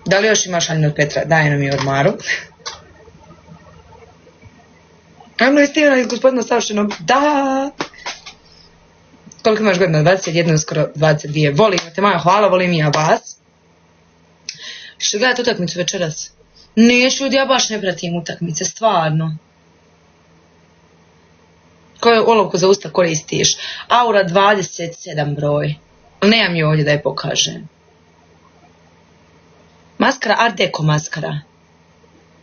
Da li još imaš Anju od Petra? Daj nam je ormaru. Ajmo li Stivana iz gospodina savršenog? Da! Koliko imaš godina? 21, skoro 22. Volim te, Maja, hvala, volim i ja vas. Što gledate utakmicu večeras? Neću, ljudi, ja baš ne pratim utakmice, stvarno. Koju olovku za usta koristiš? Aura 27 broj. Nemam je ovdje da je pokažem. Maskara, Art Deco maskara.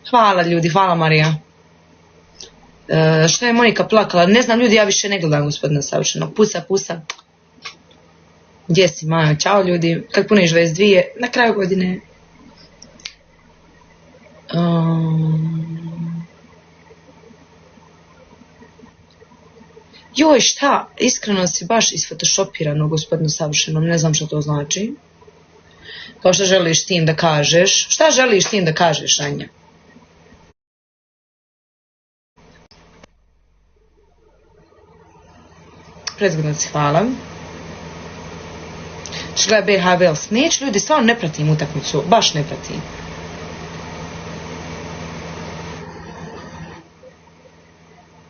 Hvala ljudi, hvala Marija. Što je Monika plakala? Ne znam ljudi, ja više ne gledam gospodina savršenog. Pusa, pusa. Gdje si Maja? Ćao ljudi. Kad puniš 22? Na kraju godine. Joj, šta? Iskreno si baš isfotoshopirano gospodinu savršenom. Ne znam što to znači. Kao što želiš tim da kažeš? Šta želiš tim da kažeš, Anja? Prezgodno si, hvala. Što gleda BH Wales? Neću ljudi, stvarno ne pratim utakmicu. Baš ne pratim.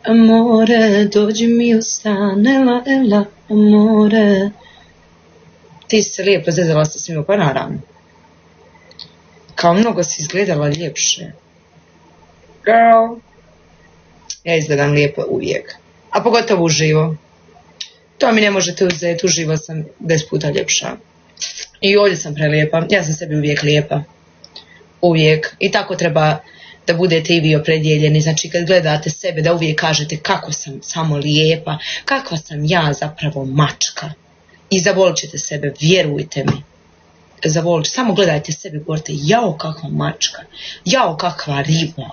Amore, dođi mi u stan, ela, ela, amore. Ti si se lijepo zezala sa svima, pa naravno. Kao mnogo si izgledala ljepše. Girl. Ja izgledam lijepo uvijek. A pogotovo uživo. To mi ne možete uzeti, uživo sam 10 puta ljepša. I ovdje sam prelijepa, ja sam sebi uvijek lijepa. Uvijek. I tako treba da budete i vi opredjeljeni. Znači kad gledate sebe da uvijek kažete kako sam samo lijepa, kakva sam ja zapravo mačka. I zavolit ćete sebe, vjerujte mi. Zavolit ćete, samo gledajte sebe i govorite jao kakva mačka, jao kakva riba.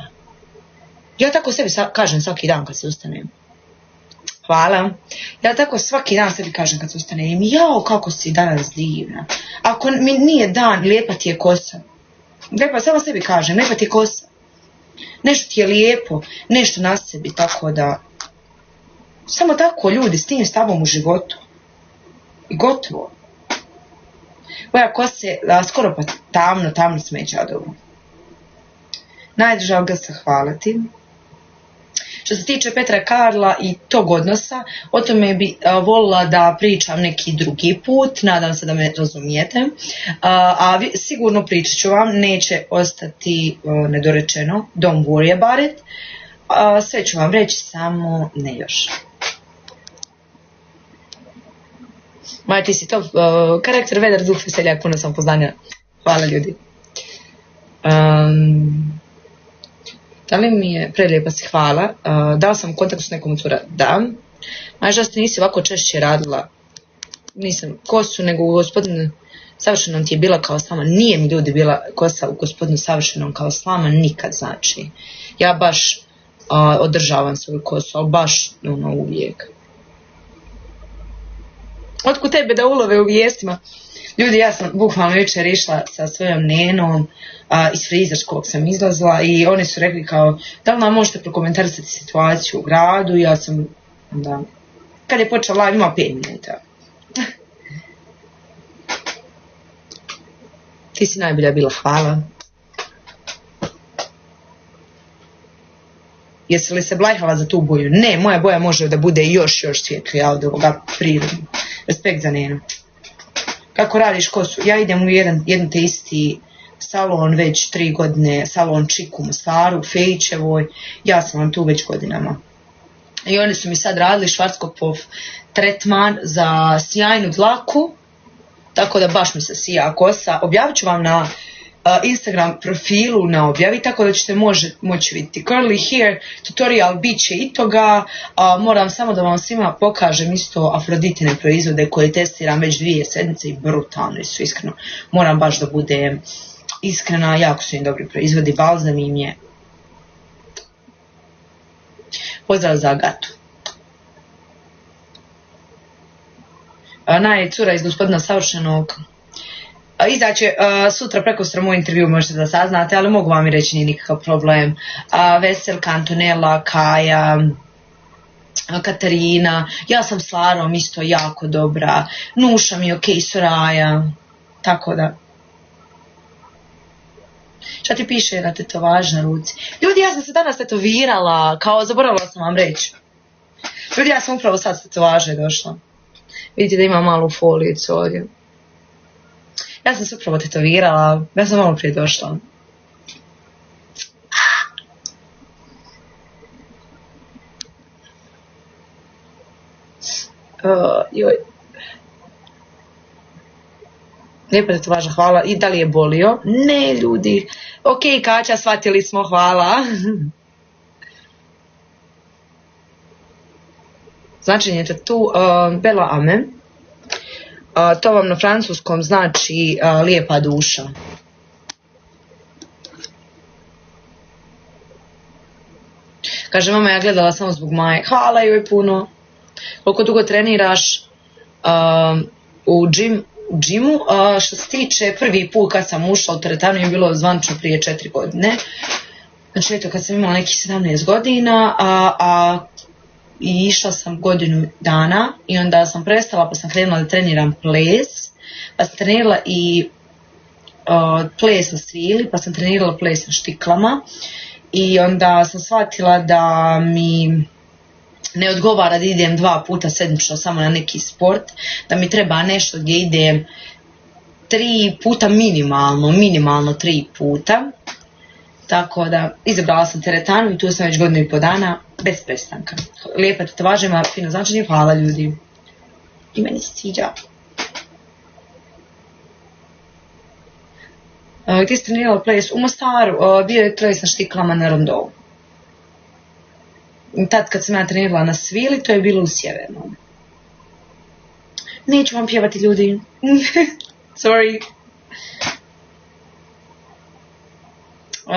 Ja tako sebi kažem svaki dan kad se ustanem. Hvala. Ja tako svaki dan sebi kažem kad se ustanem, jao kako si danas divna. Ako mi nije dan, lijepa ti je kosa. Lijepa, samo sebi kažem, lijepa ti je kosa. Nešto ti je lijepo, nešto na sebi, tako da... Samo tako ljudi, s tim stavom u životu. I gotovo. Boja kose, skoro pa tamno smeća dobro. Najdržao ga se hvaliti. Što se tiče Petra Karla i tog odnosa, o tome bi volila da pričam neki drugi put, nadam se da me razumijete, a sigurno pričat ću vam, neće ostati nedorečeno, don't worry about it, sve ću vam reći, samo ne još. Maja, ti si top karakter, vedar, duh, veseljak, puno sam poznanja. Hvala ljudi. Da li mi je prelijepa si hvala? Dala sam kontakt s nekom cura? Da. Maja, žalost nisi ovako češće radila. Nisam kosu, nego u gospodinu savršenom ti je bila kao slama. Nije mi ljudi bila kosa u gospodinu savršenom kao slama nikad, znači. Ja baš održavam svoju kosu, ali baš uvijek. Otkud tebe da ulove u vijestima? Ljudi, ja sam bukvalno jučer išla sa svojom nenom, iz frizerskog sam izlazila i oni su rekli kao, da li nam možete prokomentarisati situaciju u gradu? Ja sam, da, kad je počela live, ima 5 minuta. Ti si najbolja bila, hvala. Jesi li se blajhala za tu boju? Ne, moja boja može da bude još svjetlija od ovoga prirodnog. Respekt za Nenu. Kako radiš kosu? Ja idem u jedan te isti salon već 3 godine, salon Čiku u Mostaru, Fejićevoj, ja sam vam tu već godinama. I oni su mi sad radili Schwarzkopf tretman za sjajnu dlaku, tako da baš mi se sija kosa. Objavit ću vam na Instagram profilu na objavi, tako da ćete moći vidjeti. Curly hair tutorial bit će i toga. Moram samo da vam svima pokažem isto Afroditine proizvode koje testiram već 2 sedmice i brutalni su, iskreno. Moram baš da budem iskrena, jako su im dobri proizvodi, balzam im je. Pozdrav za Agatu. Naj cura iz gospodina savršenog. Izaće sutra prekosutra moj intervju, možete da saznate, ali mogu vam i reći, nije nikakav problem. Veselka, Antonella, Kaja, Katarina, ja sam s Larom isto jako dobra, Nuša mi je okej, Soraja, tako da. Šta ti piše na tetovaži na ruci? Ljudi, ja sam se danas tetovirala, kao zaboravila sam vam reći. Ljudi, ja sam upravo sad s tetovaže došla. Vidite da ima malu folijicu ovdje. Ja sam se upravo tetovirala, ja sam malo prije došla. Joj. Lijepa tetovaža, hvala. I da li je bolio? Ne, ljudi. Ok, Kaća, shvatili smo, hvala. Značenje tatu, bella ame. To vam na francuskom znači lijepa duša. Kaže, mama, ja gledala samo zbog Maje. Hvala joj puno. Koliko dugo treniraš u džimu? Što se tiče, prvi put kad sam ušla u teretanu je bilo zvanično prije 4 godine. Znači, eto, kad sam imala nekih 17 godina, i išla sam godinu dana i onda sam prestala pa sam krenula da treniram ples, pa sam trenirala i ples na svili, pa sam trenirala ples na štiklama i onda sam shvatila da mi ne odgovara da idem 2 puta sedmično samo na neki sport, da mi treba nešto gdje idem 3 puta minimalno 3 puta. Tako da izabrala sam teretanu i tu sam već 1,5 godina bez prestanka. Lijepa tetovaža, ima fino značenje, hvala ljudi. I meni se sviđa. Gdje si trenirala ples? U Mostaru, bio je ples na štiklama na Rondovu. Tad kad sam ja trenirala na svili, to je bilo u Sjevernom. Neću vam pjevati, ljudi. Sorry.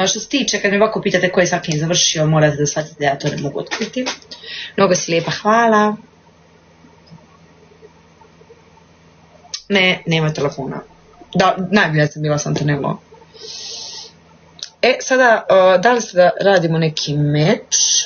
Što se tiče, kad mi ovako pitate ko je sa kim završio, morate da shvatite da ja to ne mogu otkriti. Mnogo si lijepa, hvala. Ne, nema telefona. Da, najbolje sam bila sam trenelo. Sada, da li se da radimo neki meč?